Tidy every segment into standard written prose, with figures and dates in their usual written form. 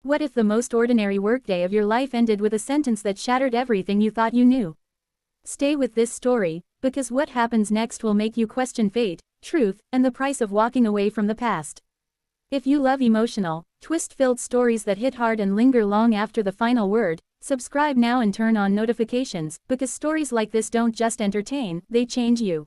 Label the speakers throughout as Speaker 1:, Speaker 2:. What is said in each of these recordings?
Speaker 1: What if the most ordinary workday of your life ended with a sentence that shattered everything you thought you knew? Stay with this story, because what happens next will make you question fate, truth, and the price of walking away from the past. If you love emotional, twist-filled stories that hit hard and linger long after the final word, subscribe now and turn on notifications, because stories like this don't just entertain, they change you.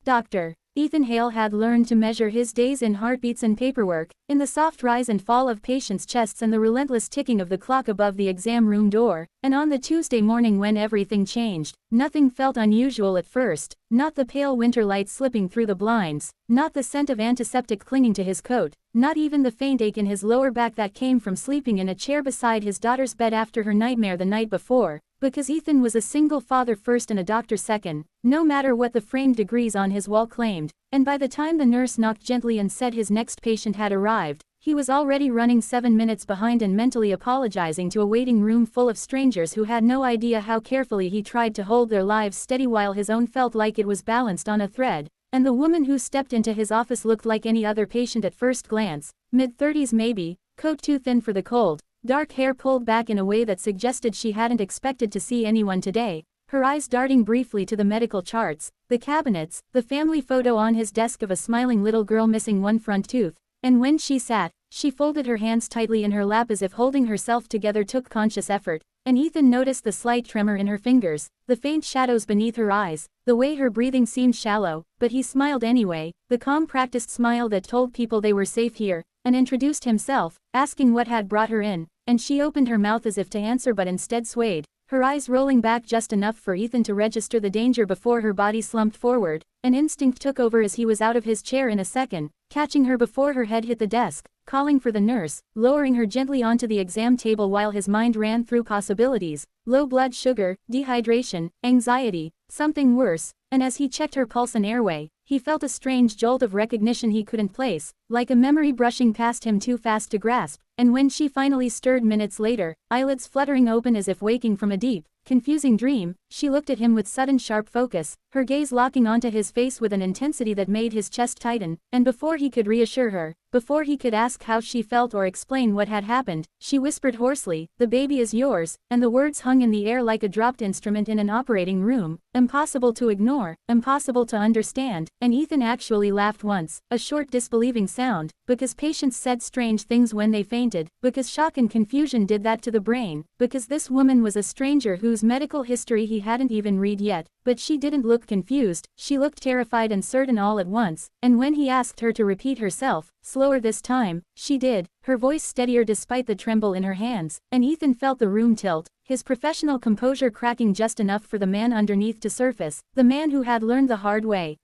Speaker 1: Dr. Ethan Hale had learned to measure his days in heartbeats and paperwork, in the soft rise and fall of patients' chests and the relentless ticking of the clock above the exam room door, and on the Tuesday morning when everything changed, nothing felt unusual at first, not the pale winter light slipping through the blinds, not the scent of antiseptic clinging to his coat, not even the faint ache in his lower back that came from sleeping in a chair beside his daughter's bed after her nightmare the night before. Because Ethan was a single father first and a doctor second, no matter what the framed degrees on his wall claimed, and by the time the nurse knocked gently and said his next patient had arrived, he was already running 7 minutes behind and mentally apologizing to a waiting room full of strangers who had no idea how carefully he tried to hold their lives steady while his own felt like it was balanced on a thread, and the woman who stepped into his office looked like any other patient at first glance, mid-30s maybe, coat too thin for the cold, dark hair pulled back in a way that suggested she hadn't expected to see anyone today, her eyes darting briefly to the medical charts, the cabinets, the family photo on his desk of a smiling little girl missing one front tooth, and when she sat, she folded her hands tightly in her lap as if holding herself together took conscious effort, and Ethan noticed the slight tremor in her fingers, the faint shadows beneath her eyes, the way her breathing seemed shallow, but he smiled anyway, the calm practiced smile that told people they were safe here, and introduced himself, asking what had brought her in, and she opened her mouth as if to answer but instead swayed, her eyes rolling back just enough for Ethan to register the danger before her body slumped forward. An instinct took over as he was out of his chair in a second, catching her before her head hit the desk, calling for the nurse, lowering her gently onto the exam table while his mind ran through possibilities, low blood sugar, dehydration, anxiety, something worse, and as he checked her pulse and airway, he felt a strange jolt of recognition he couldn't place, like a memory brushing past him too fast to grasp, and when she finally stirred minutes later, eyelids fluttering open as if waking from a deep, confusing dream, she looked at him with sudden sharp focus, her gaze locking onto his face with an intensity that made his chest tighten, and before he could reassure her, before he could ask how she felt or explain what had happened, she whispered hoarsely, "The baby is yours," and the words hung in the air like a dropped instrument in an operating room, impossible to ignore, impossible to understand, and Ethan actually laughed once, a short disbelieving sound, because patients said strange things when they fainted, because shock and confusion did that to the brain, because this woman was a stranger whose medical history he hadn't even read yet, but she didn't look confused, she looked terrified and certain all at once, and when he asked her to repeat herself, slower this time, she did, her voice steadier despite the tremble in her hands, and Ethan felt the room tilt, his professional composure cracking just enough for the man underneath to surface, the man who had learned the hard way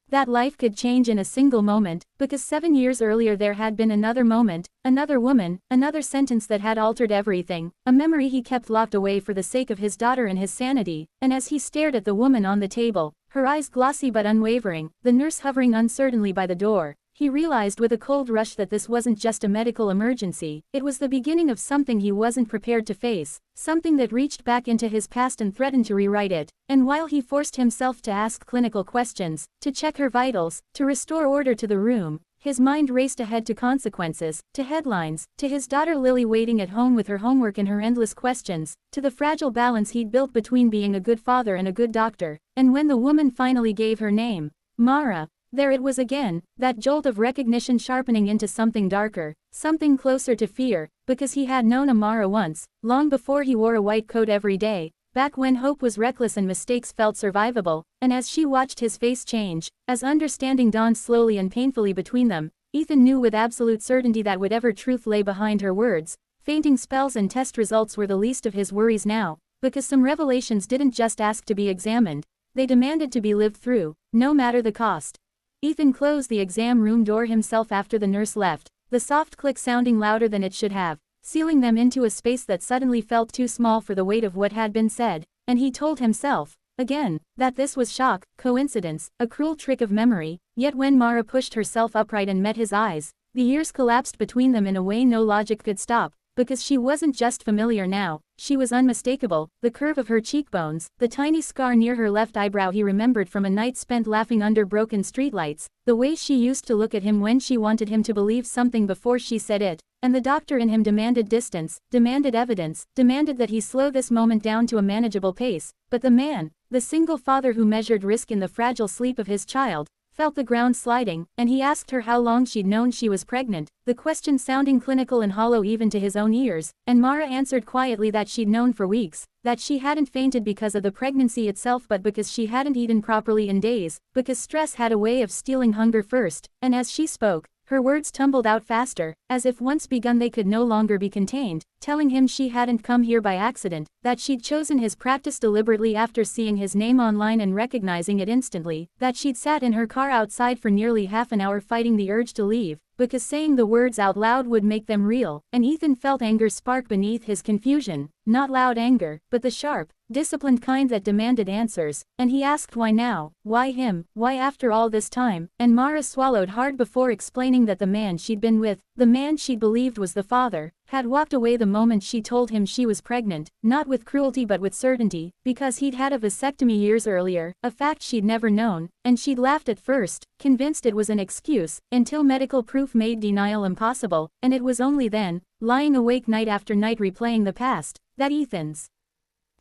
Speaker 1: that life could change in a single moment, because 7 years earlier there had been another moment, another woman, another sentence that had altered everything, a memory he kept locked away for the sake of his daughter and his sanity, and as he stared at the woman on the table, her eyes glossy but unwavering, the nurse hovering uncertainly by the door, he realized with a cold rush that this wasn't just a medical emergency, it was the beginning of something he wasn't prepared to face, something that reached back into his past and threatened to rewrite it, and while he forced himself to ask clinical questions, to check her vitals, to restore order to the room, his mind raced ahead to consequences, to headlines, to his daughter Lily waiting at home with her homework and her endless questions, to the fragile balance he'd built between being a good father and a good doctor, and when the woman finally gave her name, Mara, there it was again, that jolt of recognition sharpening into something darker, something closer to fear, because he had known Amara once, long before he wore a white coat every day, back when hope was reckless and mistakes felt survivable, and as she watched his face change, as understanding dawned slowly and painfully between them, Ethan knew with absolute certainty that whatever truth lay behind her words, fainting spells and test results were the least of his worries now, because some revelations didn't just ask to be examined, they demanded to be lived through, no matter the cost. Ethan closed the exam room door himself after the nurse left, the soft click sounding louder than it should have, sealing them into a space that suddenly felt too small for the weight of what had been said, and he told himself, again, that this was shock, coincidence, a cruel trick of memory, yet when Mara pushed herself upright and met his eyes, the years collapsed between them in a way no logic could stop, because she wasn't just familiar now, she was unmistakable. The curve of her cheekbones, the tiny scar near her left eyebrow he remembered from a night spent laughing under broken streetlights, the way she used to look at him when she wanted him to believe something before she said it, and the doctor in him demanded distance, demanded evidence, demanded that he slow this moment down to a manageable pace. But the man, the single father who measured risk in the fragile sleep of his child, felt the ground sliding, and he asked her how long she'd known she was pregnant, the question sounding clinical and hollow even to his own ears, and Mara answered quietly that she'd known for weeks, that she hadn't fainted because of the pregnancy itself but because she hadn't eaten properly in days, because stress had a way of stealing hunger first, and as she spoke, her words tumbled out faster, as if once begun they could no longer be contained, telling him she hadn't come here by accident, that she'd chosen his practice deliberately after seeing his name online and recognizing it instantly, that she'd sat in her car outside for nearly half an hour fighting the urge to leave, because saying the words out loud would make them real, and Ethan felt anger spark beneath his confusion, not loud anger, but the sharp, disciplined kind that demanded answers, and he asked why now, why him, why after all this time, and Mara swallowed hard before explaining that the man she'd been with, the man she'd believed was the father, had walked away the moment she told him she was pregnant, not with cruelty but with certainty, because he'd had a vasectomy years earlier, a fact she'd never known, and she'd laughed at first, convinced it was an excuse, until medical proof made denial impossible, and it was only then, lying awake night after night replaying the past, that Ethan's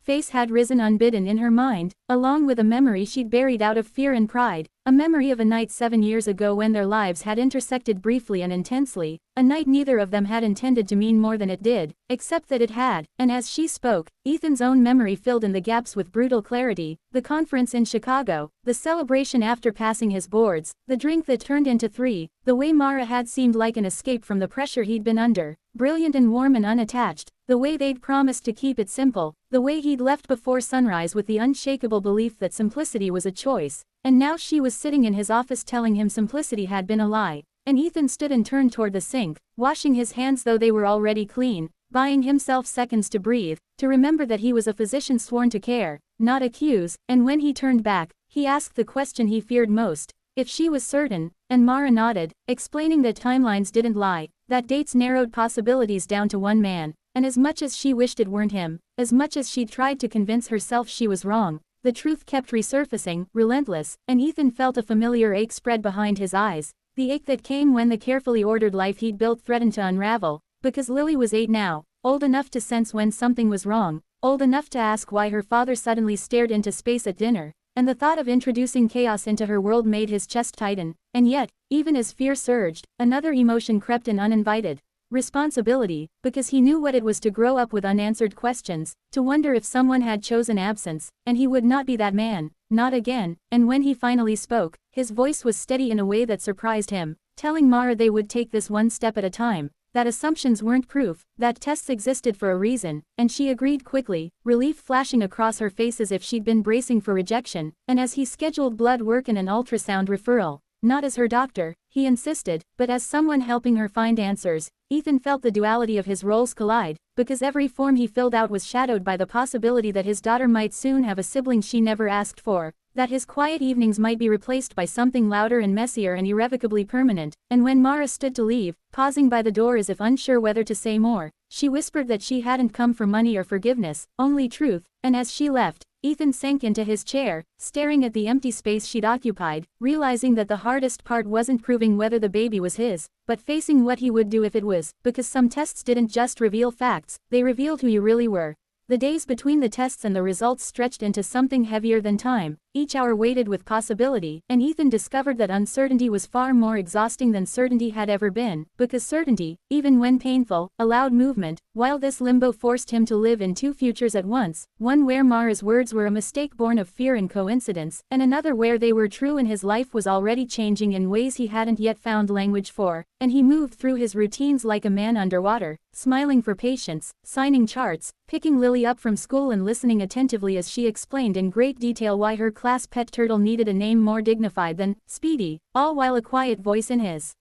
Speaker 1: face had risen unbidden in her mind, along with a memory she'd buried out of fear and pride, a memory of a night 7 years ago when their lives had intersected briefly and intensely, a night neither of them had intended to mean more than it did, except that it had, and as she spoke, Ethan's own memory filled in the gaps with brutal clarity, the conference in Chicago, the celebration after passing his boards, the drink that turned into 3, the way Mara had seemed like an escape from the pressure he'd been under, brilliant and warm and unattached, the way they'd promised to keep it simple, the way he'd left before sunrise with the unshakable belief that simplicity was a choice, and now she was sitting in his office telling him simplicity had been a lie, and Ethan stood and turned toward the sink, washing his hands though they were already clean, buying himself seconds to breathe, to remember that he was a physician sworn to care, not accuse, and when he turned back, he asked the question he feared most, if she was certain, and Mara nodded, explaining that timelines didn't lie, that dates narrowed possibilities down to one man, and as much as she wished it weren't him, as much as she tried to convince herself she was wrong, the truth kept resurfacing, relentless, and Ethan felt a familiar ache spread behind his eyes, the ache that came when the carefully ordered life he'd built threatened to unravel, because Lily was 8 now, old enough to sense when something was wrong, old enough to ask why her father suddenly stared into space at dinner, and the thought of introducing chaos into her world made his chest tighten, and yet, even as fear surged, another emotion crept in uninvited. Responsibility, because he knew what it was to grow up with unanswered questions, to wonder if someone had chosen absence, and he would not be that man, not again, and when he finally spoke, his voice was steady in a way that surprised him, telling Mara they would take this one step at a time, that assumptions weren't proof, that tests existed for a reason, and she agreed quickly, relief flashing across her face as if she'd been bracing for rejection, and as he scheduled blood work and an ultrasound referral, not as her doctor, he insisted, but as someone helping her find answers. Ethan felt the duality of his roles collide, because every form he filled out was shadowed by the possibility that his daughter might soon have a sibling she never asked for, that his quiet evenings might be replaced by something louder and messier and irrevocably permanent, and when Mara stood to leave, pausing by the door as if unsure whether to say more, she whispered that she hadn't come for money or forgiveness, only truth, and as she left, Ethan sank into his chair, staring at the empty space she'd occupied, realizing that the hardest part wasn't proving whether the baby was his, but facing what he would do if it was, because some tests didn't just reveal facts, they revealed who you really were. The days between the tests and the results stretched into something heavier than time, each hour weighted with possibility, and Ethan discovered that uncertainty was far more exhausting than certainty had ever been, because certainty, even when painful, allowed movement, while this limbo forced him to live in 2 futures at once, one where Mara's words were a mistake born of fear and coincidence, and another where they were true and his life was already changing in ways he hadn't yet found language for, and he moved through his routines like a man underwater, smiling for patients, signing charts, picking Lily up from school and listening attentively as she explained in great detail why her class pet turtle needed a name more dignified than Speedy, all while a quiet voice in his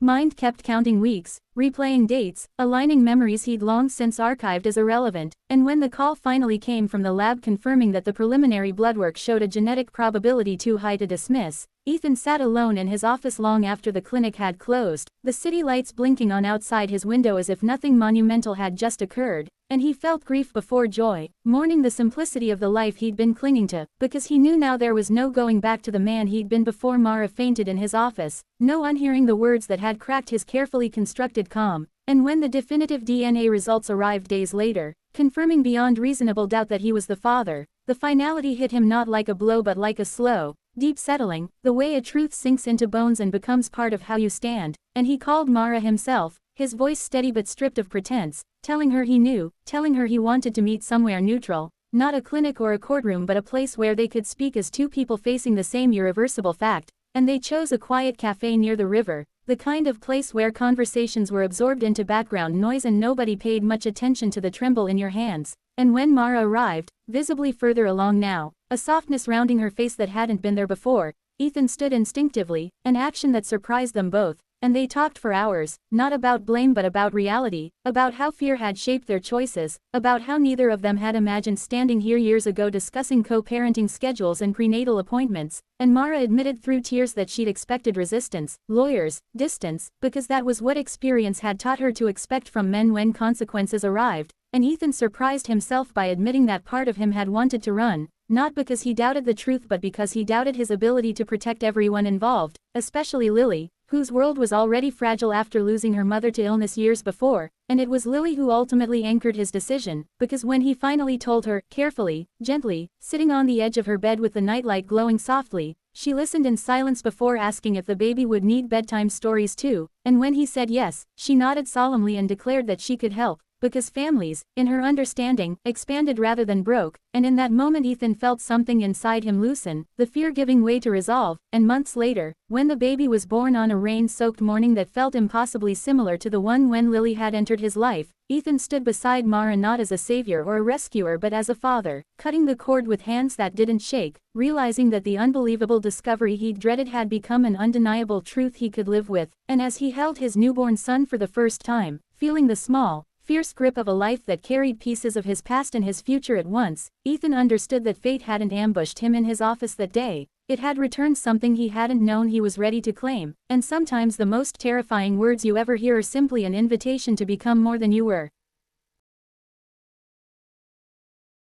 Speaker 1: mind kept counting weeks, replaying dates, aligning memories he'd long since archived as irrelevant, and when the call finally came from the lab confirming that the preliminary bloodwork showed a genetic probability too high to dismiss, Ethan sat alone in his office long after the clinic had closed, the city lights blinking on outside his window as if nothing monumental had just occurred, and he felt grief before joy, mourning the simplicity of the life he'd been clinging to, because he knew now there was no going back to the man he'd been before Mara fainted in his office, no unhearing the words that had cracked his carefully constructed calm, and when the definitive DNA results arrived days later, confirming beyond reasonable doubt that he was the father, the finality hit him not like a blow but like a slow, deep settling, the way a truth sinks into bones and becomes part of how you stand, and he called Mara himself, his voice steady but stripped of pretense, telling her he knew, telling her he wanted to meet somewhere neutral, not a clinic or a courtroom but a place where they could speak as two people facing the same irreversible fact, and they chose a quiet cafe near the river, the kind of place where conversations were absorbed into background noise and nobody paid much attention to the tremble in your hands. And when Mara arrived, visibly further along now, a softness rounding her face that hadn't been there before, Ethan stood instinctively, an action that surprised them both, and they talked for hours, not about blame but about reality, about how fear had shaped their choices, about how neither of them had imagined standing here years ago discussing co-parenting schedules and prenatal appointments, and Mara admitted through tears that she'd expected resistance, lawyers, distance, because that was what experience had taught her to expect from men when consequences arrived, and Ethan surprised himself by admitting that part of him had wanted to run, not because he doubted the truth but because he doubted his ability to protect everyone involved, especially Lily, whose world was already fragile after losing her mother to illness years before, and it was Lily who ultimately anchored his decision, because when he finally told her, carefully, gently, sitting on the edge of her bed with the nightlight glowing softly, she listened in silence before asking if the baby would need bedtime stories too, and when he said yes, she nodded solemnly and declared that she could help, because families, in her understanding, expanded rather than broke, and in that moment Ethan felt something inside him loosen, the fear giving way to resolve, and months later, when the baby was born on a rain-soaked morning that felt impossibly similar to the one when Lily had entered his life, Ethan stood beside Mara not as a savior or a rescuer but as a father, cutting the cord with hands that didn't shake, realizing that the unbelievable discovery he'd dreaded had become an undeniable truth he could live with, and as he held his newborn son for the first time, feeling the small, fierce grip of a life that carried pieces of his past and his future at once, Ethan understood that fate hadn't ambushed him in his office that day. It had returned something he hadn't known he was ready to claim, and sometimes the most terrifying words you ever hear are simply an invitation to become more than you were.